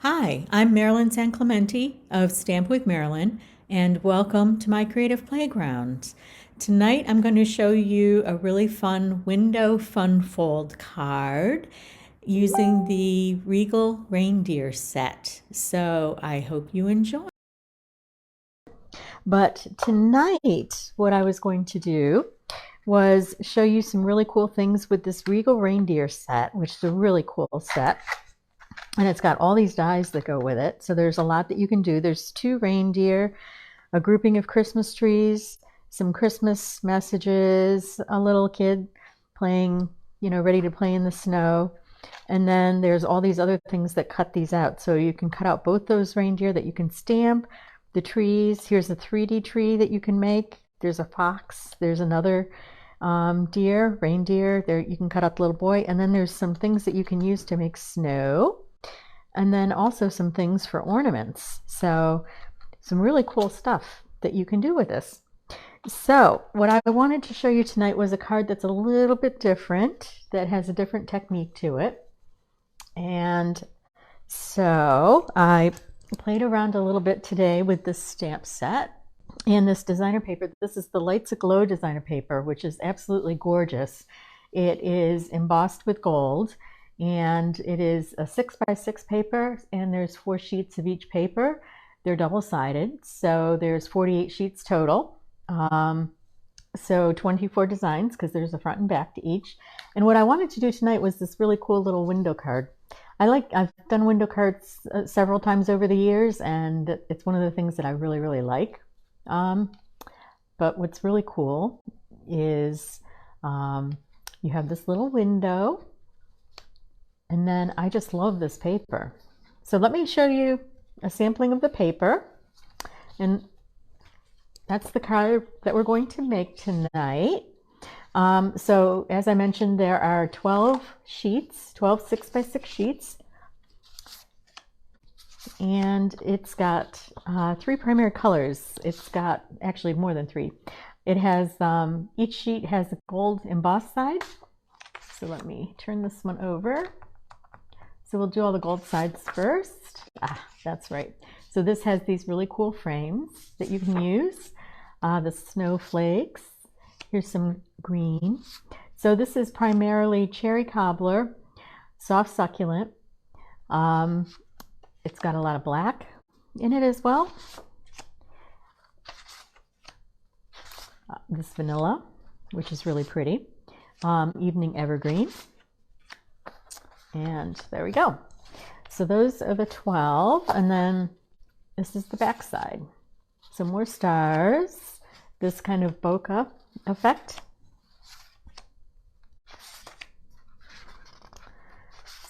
Hi, I'm Marilyn San Clemente of Stamp with Marilyn, and welcome to my Creative Playground. Tonight I'm going to show you a really fun window fun fold card using the Regal Reindeer set. So I hope you enjoy. But tonight, what I was going to do was show you some really cool things with this Regal Reindeer set, which is a really cool set. And it's got all these dies that go with it. So there's a lot that you can do. There's 2 reindeer, a grouping of Christmas trees, some Christmas messages, a little kid playing, ready to play in the snow. And then there's all these other things that cut these out. So you can cut out both those reindeer that you can stamp, the trees. Here's a 3D tree that you can make. There's a fox. There's another reindeer. There you can cut out the little boy. And then there's some things that you can use to make snow. And then also some things for ornaments. So some really cool stuff that you can do with this. So what I wanted to show you tonight was a card that's a little bit different, that has a different technique to it. And so I played around a little bit today with this stamp set and this designer paper. This is the Lights Aglow designer paper, which is absolutely gorgeous. It is embossed with gold. And it is a 6x6 paper, and there's 4 sheets of each paper. They're double-sided, so there's 48 sheets total. So 24 designs, because there's a front and back to each. And what I wanted to do tonight was this really cool little window card. I've done window cards several times over the years, and it's one of the things that I really, really like. But what's really cool is you have this little window. And then I just love this paper. So let me show you a sampling of the paper. And that's the card that we're going to make tonight. So as I mentioned, there are 12 sheets, 12 6x6 sheets. And it's got 3 primary colors. It's got actually more than 3. It has, each sheet has a gold embossed side. So let me turn this one over. So we'll do all the gold sides first. That's right. So this has these really cool frames that you can use. The snowflakes. Here's some green. So this is primarily cherry cobbler, soft succulent. It's got a lot of black in it as well. This vanilla, which is really pretty. Evening evergreen. And there we go. So those are the 12, and then this is the back side. Some more stars, this kind of bokeh effect.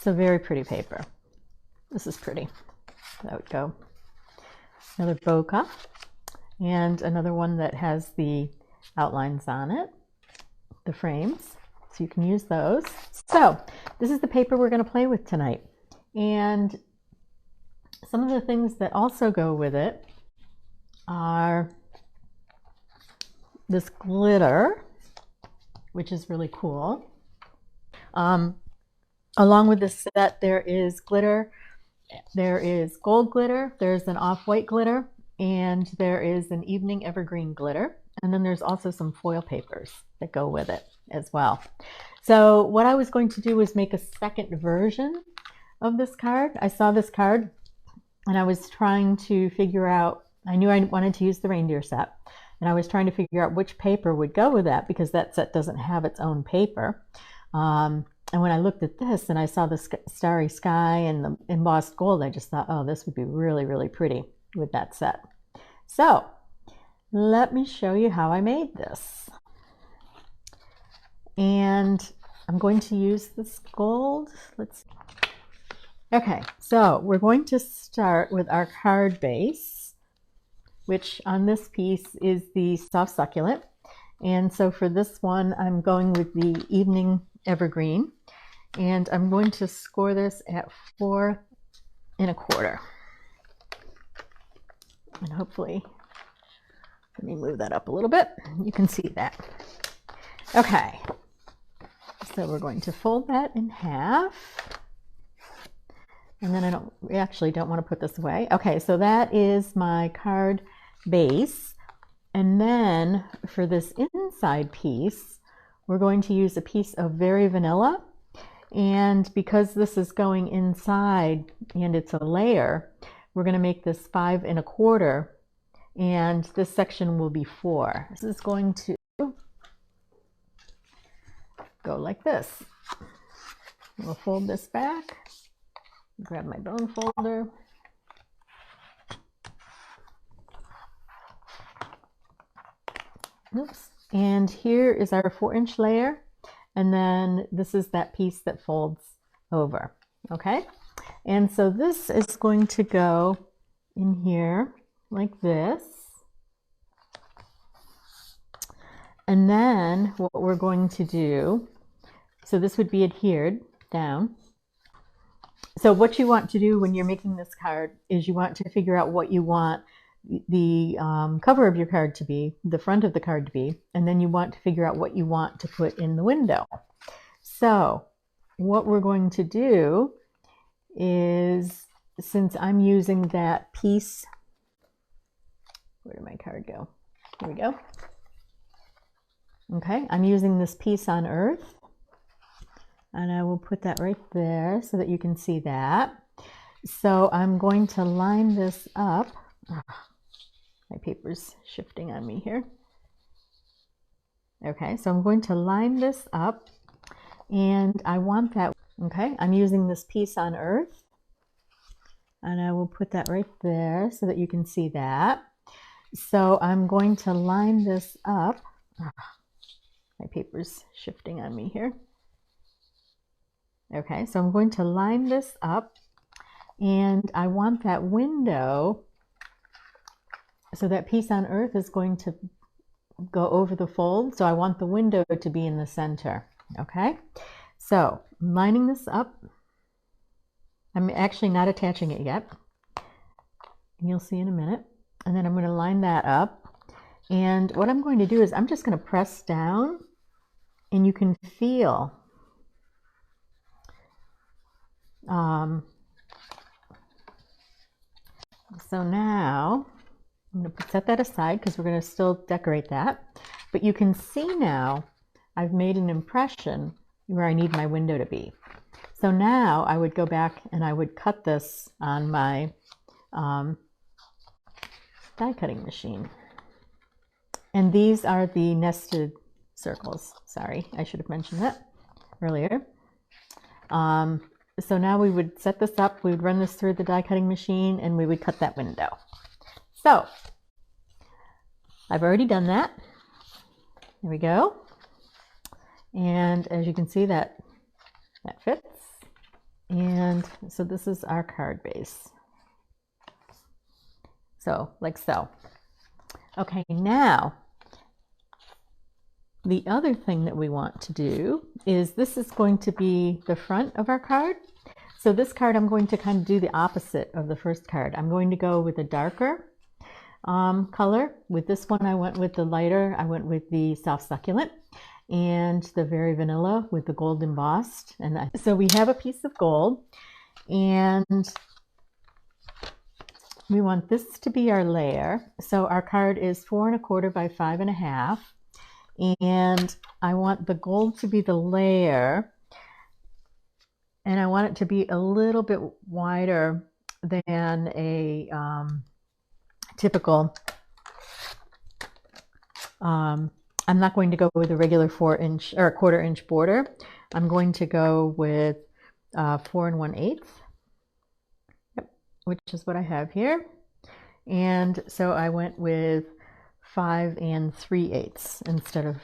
So very pretty paper. This is pretty. That would go. Another bokeh, and another one that has the outlines on it, the frames. So you can use those. So this is the paper we're going to play with tonight. And some of the things that also go with it are this glitter, which is really cool. Along with this set, there is glitter. There is gold glitter. There's an off-white glitter. And there is an evening evergreen glitter. And then there's also some foil papers that go with it as well. So what I was going to do was make a second version of this card. I saw this card and I was trying to figure out, I knew I wanted to use the reindeer set, and I was trying to figure out which paper would go with that because that set doesn't have its own paper. And when I looked at this and I saw the starry sky and the embossed gold, I just thought, oh, this would be really, really pretty with that set. So let me show you how I made this. And I'm going to use this gold. Okay, so we're going to start with our card base, which on this piece is the soft succulent. And so for this one, I'm going with the evening evergreen. And I'm going to score this at 4 1/4. And hopefully, let me move that up a little bit. You can see that. Okay, so we're going to fold that in half. And then I actually don't want to put this away. Okay, so that is my card base. And then for this inside piece, we're going to use a piece of Very Vanilla. And because this is going inside and it's a layer, we're going to make this 5 1/4, and this section will be 4. This is going to go like this. We'll fold this back, grab my bone folder. Oops. And here is our 4-inch layer. And then this is that piece that folds over. Okay. And so this is going to go in here like this. And then what we're going to do, so this would be adhered down. So what you want to do when you're making this card is you want to figure out what you want the cover of your card to be, the front of the card to be, and then you want to figure out what you want to put in the window. So what we're going to do is, since I'm using that piece, where did my card go? Here we go. Okay, I'm using this piece on earth, and I will put that right there so that you can see that. So I'm going to line this up. My paper's shifting on me here. Okay, so I'm going to line this up, and I want that. Okay, I'm using this piece on earth, and I will put that right there so that you can see that. So I'm going to line this up. My paper's shifting on me here. Okay, so I'm going to line this up, and I want that window. So that piece on earth is going to go over the fold. So I want the window to be in the center. Okay, so I'm lining this up. I'm actually not attaching it yet. You'll see in a minute. And then I'm going to line that up. And what I'm going to do is I'm just going to press down, and you can feel so now I'm going to set that aside because we're going to still decorate that. But you can see now I've made an impression where I need my window to be. So now I would go back and I would cut this on my die cutting machine. And these are the nested circles. Sorry, I should have mentioned that earlier. So now we would set this up, we would run this through the die cutting machine, and we would cut that window. So I've already done that. There we go. And as you can see, that fits. And so this is our card base. So like so. Okay, now the other thing that we want to do is this is going to be the front of our card. So this card, I'm going to kind of do the opposite of the first card. I'm going to go with a darker color. With this one, I went with the lighter. I went with the soft succulent, and the Very Vanilla with the gold embossed. And so we have a piece of gold, and we want this to be our layer. So our card is 4 1/4 by 5 1/2. And I want the gold to be the layer, and I want it to be a little bit wider than a typical. I'm not going to go with a regular 4-inch or a 1/4-inch border. I'm going to go with 4 1/8, yep, which is what I have here. And so I went with 5 3/8 instead of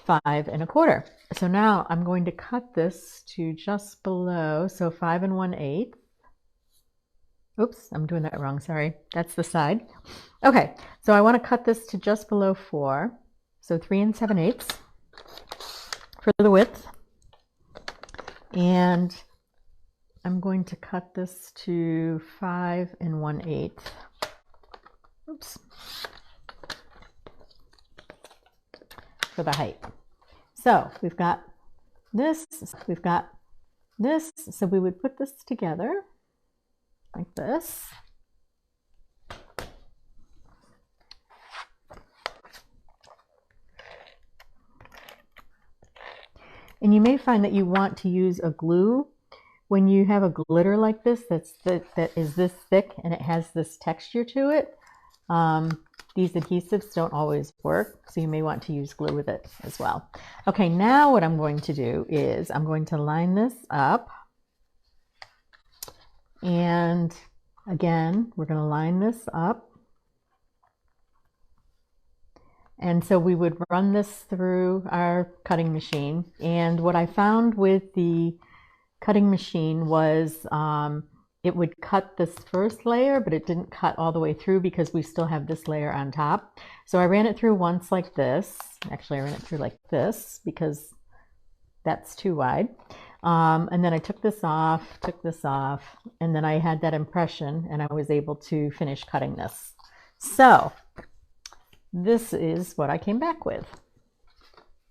5 1/4. So now I'm going to cut this to just below, so 5 1/8. Oops, I'm doing that wrong, sorry. That's the side. Okay, so I want to cut this to just below 4, so 3 7/8 for the width. And I'm going to cut this to 5 1/8. Oops. For the height. So we've got this, we've got this, So we would put this together like this. And you may find that you want to use a glue when you have a glitter like this that is this thick and it has this texture to it. These adhesives don't always work, so you may want to use glue with it as well. Okay, now what I'm going to do is I'm going to line this up. And again, we're going to line this up. And so we would run this through our cutting machine. And what I found with the cutting machine was it would cut this first layer, but it didn't cut all the way through because we still have this layer on top. So I ran it through once like this. Actually, I ran it through like this because that's too wide. And then I took this off, and then I had that impression and I was able to finish cutting this. So this is what I came back with.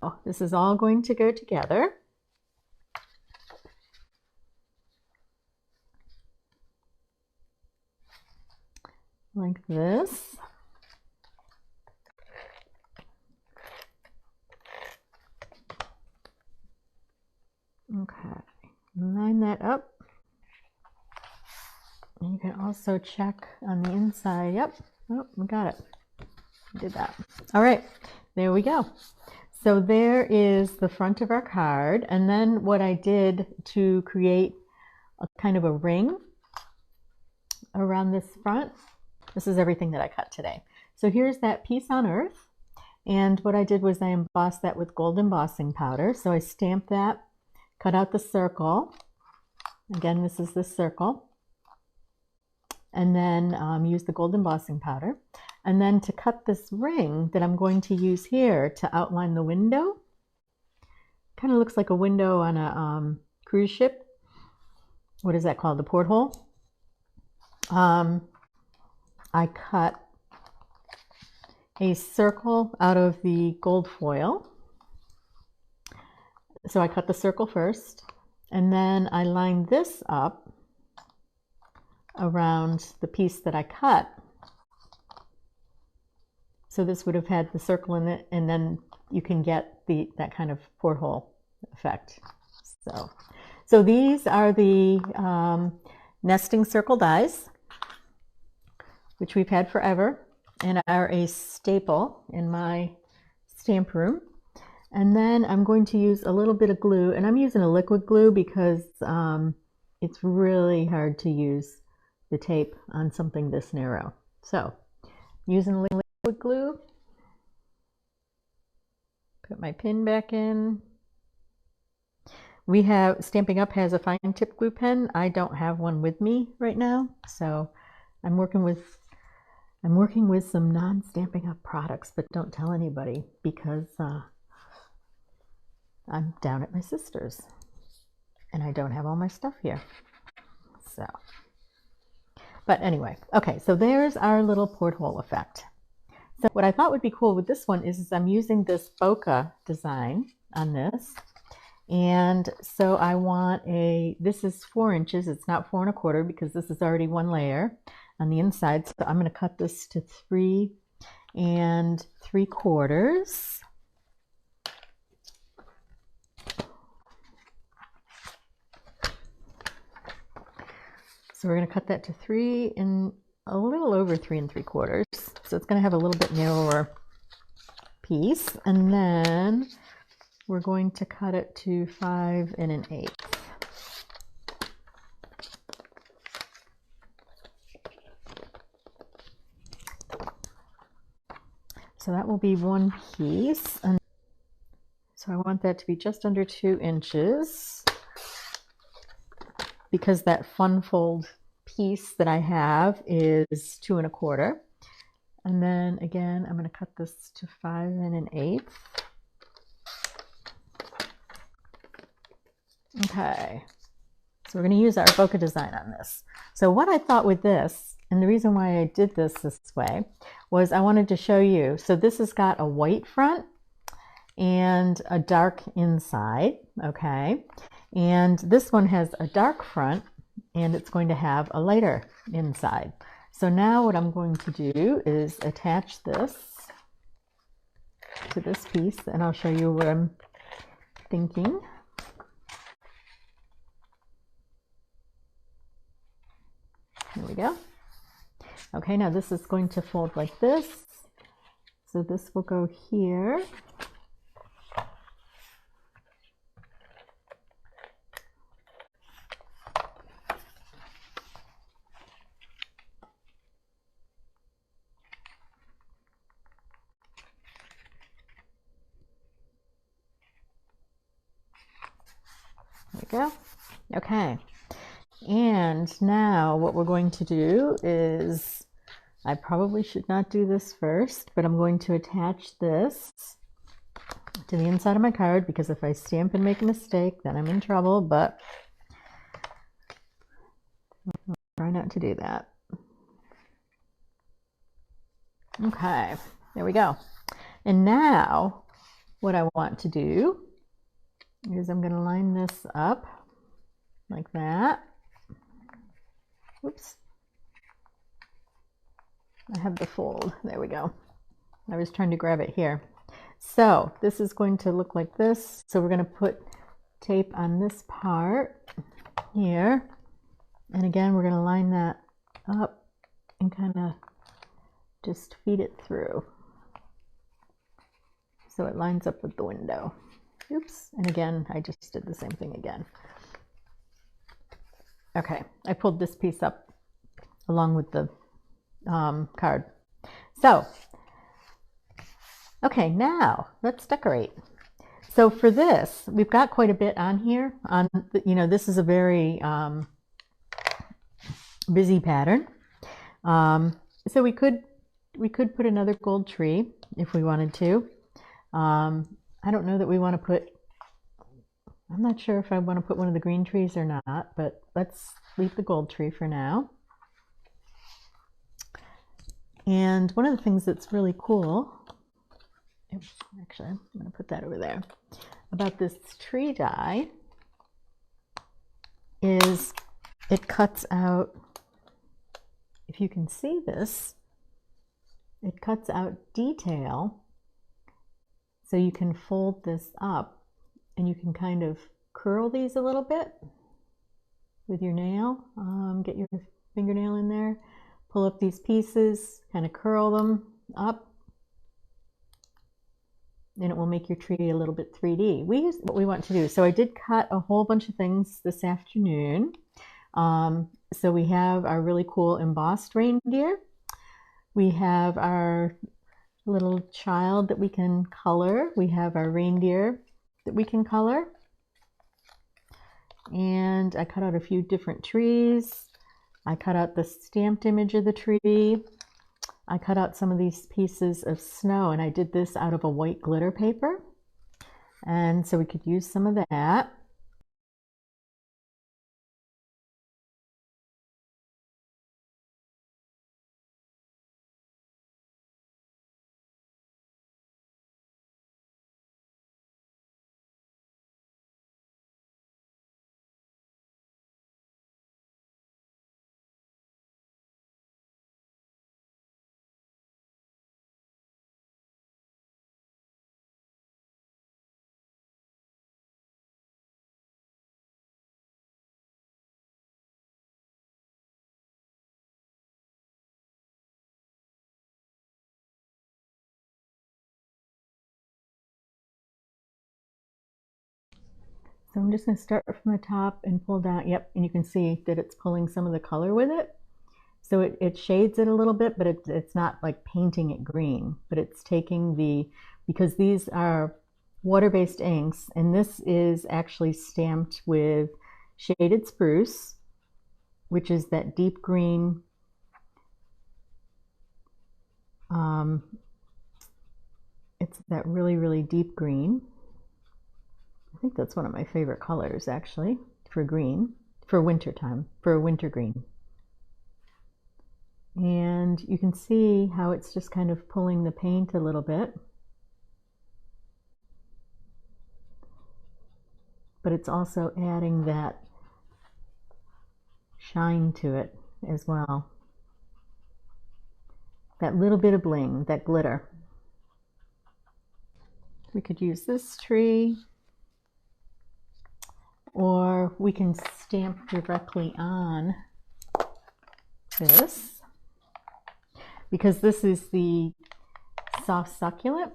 Oh, this is all going to go together. Like this. Okay, line that up. And you can also check on the inside. Yep, oh, we got it. Did that. All right, there we go. So there is the front of our card. And then what I did to create a kind of a ring around this front, this is everything that I cut today. So here's that piece on earth. And what I did was I embossed that with gold embossing powder. So I stamped that, cut out the circle. Again, this is the circle. And then use the gold embossing powder. And then to cut this ring that I'm going to use here to outline the window, kind of looks like a window on a cruise ship. What is that called? The porthole. I cut a circle out of the gold foil. So I cut the circle first, and then I lined this up around the piece that I cut. So this would have had the circle in it, and then you can get that kind of porthole effect. So these are the nesting circle dies, which we've had forever and are a staple in my stamp room. And then I'm going to use a little bit of glue, and I'm using a liquid glue because it's really hard to use the tape on something this narrow. So using liquid glue, put my pin back in. We have, Stampin' Up! Has a fine tip glue pen. I don't have one with me right now, so I'm working with some non-Stampin' Up! Products, but don't tell anybody because I'm down at my sister's and I don't have all my stuff here. So, but anyway, okay, so there's our little porthole effect. So what I thought would be cool with this one is I'm using this bokeh design on this. And so I want this is 4 inches. It's not 4 1/4 because this is already one layer on the inside. So I'm going to cut this to 3 3/4. So we're going to cut that to 3 and a little over 3 3/4. So it's going to have a little bit narrower piece. And then we're going to cut it to 5 1/8. So that will be one piece. And so I want that to be just under 2 inches because that fun fold piece that I have is 2 1/4. And then again, I'm going to cut this to 5 1/8. Okay, so we're going to use our bokeh design on this. So what I thought with this, and the reason why I did this way, was I wanted to show you. So this has got a white front, and a dark inside, okay? And this one has a dark front and it's going to have a lighter inside. So now what I'm going to do is attach this to this piece, and I'll show you what I'm thinking. There we go. Okay, now this is going to fold like this. So this will go here. There we go. Okay. And now what we're going to do is, I probably should not do this first, but I'm going to attach this to the inside of my card, because if I stamp and make a mistake, then I'm in trouble, but I'll try not to do that. Okay, there we go. And now what I want to do is I'm going to line this up like that. Oops. I have the fold. There we go. I was trying to grab it here. So this is going to look like this. So we're going to put tape on this part here. And again, we're going to line that up and kind of just feed it through so it lines up with the window. Oops. And again, I just did the same thing again. Okay, I pulled this piece up along with the card. So, okay, now let's decorate. So for this, we've got quite a bit on here. This is a very busy pattern. So we could put another gold tree if we wanted to. I don't know that we want to put, I'm not sure if I want to put one of the green trees or not, but let's leave the gold tree for now. And one of the things that's really cool, actually, I'm going to put that over there, about this tree die is it cuts out, if you can see this, it cuts out detail, so you can fold this up and you can kind of curl these a little bit with your nail. Get your fingernail in there, pull up these pieces, kind of curl them up, and it will make your tree a little bit 3D. We use what we want to do. So I did cut a whole bunch of things this afternoon. So we have our really cool embossed reindeer. We have our little child that we can color. We have our reindeer that we can color. And I cut out a few different trees. I cut out the stamped image of the tree. I cut out some of these pieces of snow, and I did this out of a white glitter paper. And so we could use some of that. So I'm just going to start from the top and pull down. Yep, and you can see that it's pulling some of the color with it. So it shades it a little bit, but it's not like painting it green, but it's taking because these are water-based inks, and this is actually stamped with shaded spruce, which is that deep green. It's that really, really deep green. I think that's one of my favorite colors, actually, for green, for winter time, for a winter green. And you can see how it's just kind of pulling the paint a little bit. but it's also adding that shine to it as well. That little bit of bling, that glitter. We could use this tree, or we can stamp directly on this, because this is the soft succulent.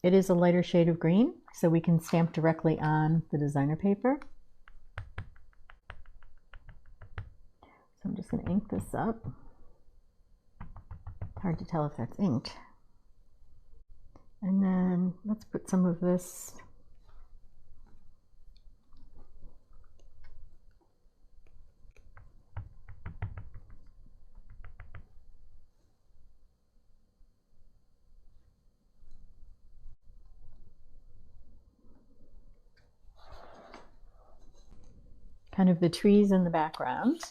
It is a lighter shade of green, so we can stamp directly on the designer paper. So I'm just going to ink this up. Hard to tell if that's inked. And then let's put some of this kind of the trees in the background.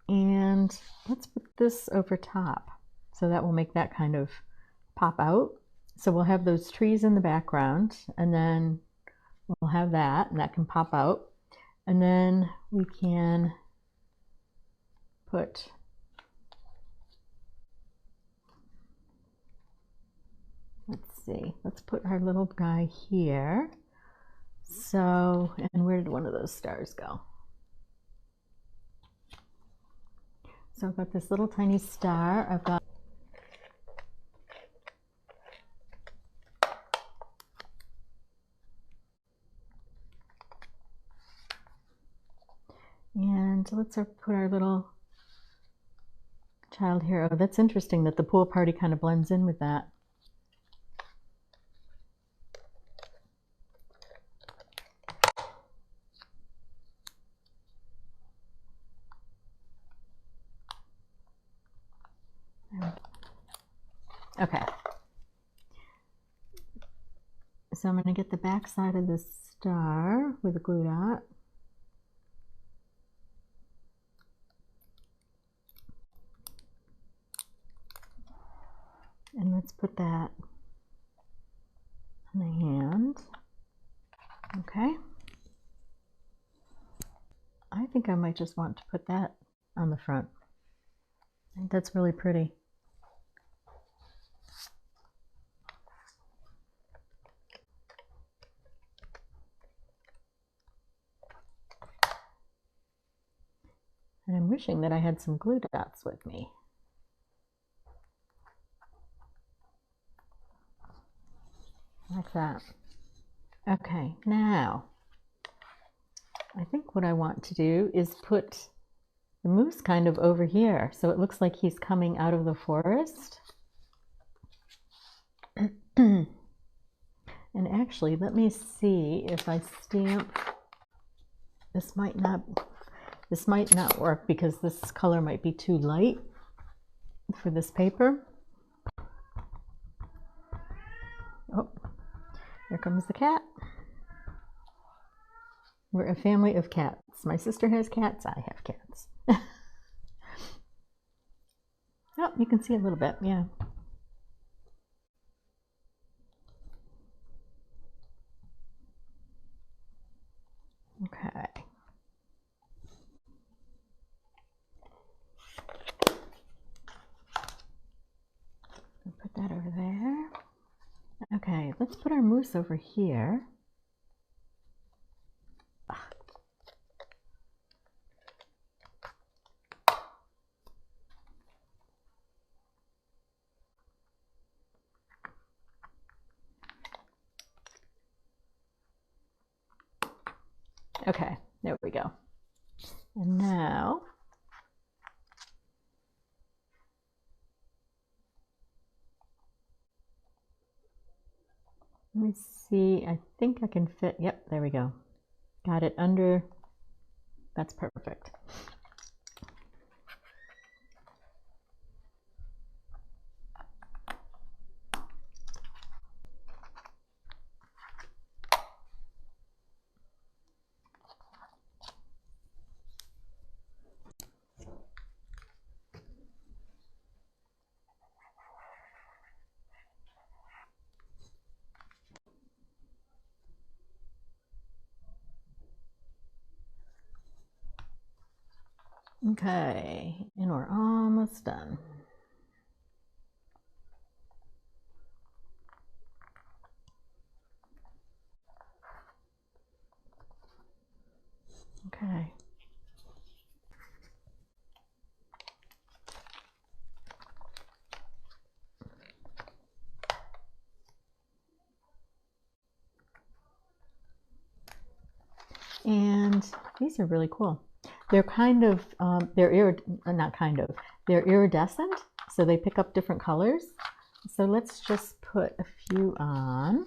And let's put this over top. So that will make that kind of pop out. So we'll have those trees in the background, and then we'll have that, and that can pop out. And then we can put let's put our little guy here. So, and where did one of those stars go? So I've got this little tiny star. I've got and let's put our little child here. Oh, that's interesting that the pool party kind of blends in with that. Okay. So I'm going to get the back side of this star with a glue dot. And let's put that on the hand. Okay. I think I might just want to put that on the front. I think that's really pretty. And I'm wishing that I had some glue dots with me. Like that. Okay, now I think what I want to do is put the moose kind of over here, so it looks like he's coming out of the forest. And actually, let me see if I stamp. This might not work because this color might be too light for this paper. Oh, here comes the cat. We're a family of cats. My sister has cats, I have cats. Oh, you can see a little bit, yeah. Okay. I'll put that over there. Okay, let's put our moose over here. Okay, there we go. And now let me see, I think I can fit, yep, there we go. Got it under, that's perfect. Okay, and we're almost done. Okay. And these are really cool. They're kind of, they're iridescent, so they pick up different colors. So let's just put a few on.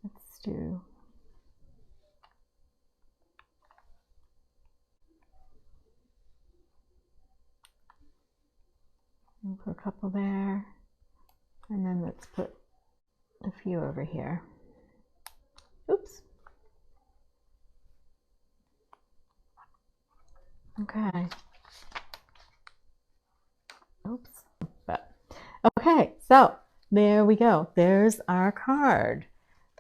Let's do, we'll put a couple there, and then let's put a few over here. Oops. Okay. Oops. But okay, so there we go. There's our card.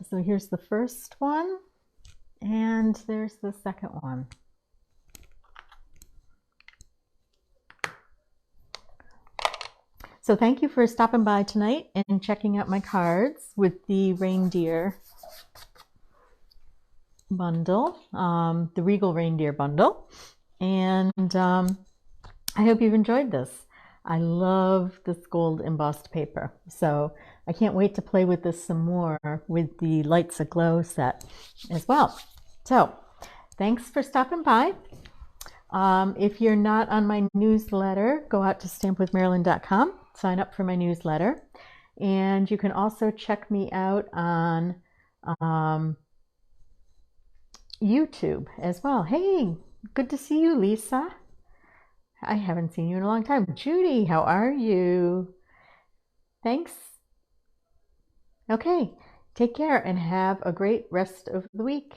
So here's the first one, and there's the second one. So thank you for stopping by tonight and checking out my cards with the reindeer bundle, the Regal Reindeer bundle. And I hope you've enjoyed this. I love this gold embossed paper. So I can't wait to play with this some more with the Lights Aglow set as well. So thanks for stopping by. If you're not on my newsletter, go out to stampwithmarilyn.com, sign up for my newsletter. And you can also check me out on YouTube as well. Hey, good to see you, Lisa. I haven't seen you in a long time. Judy, how are you? Thanks. Okay, take care and have a great rest of the week.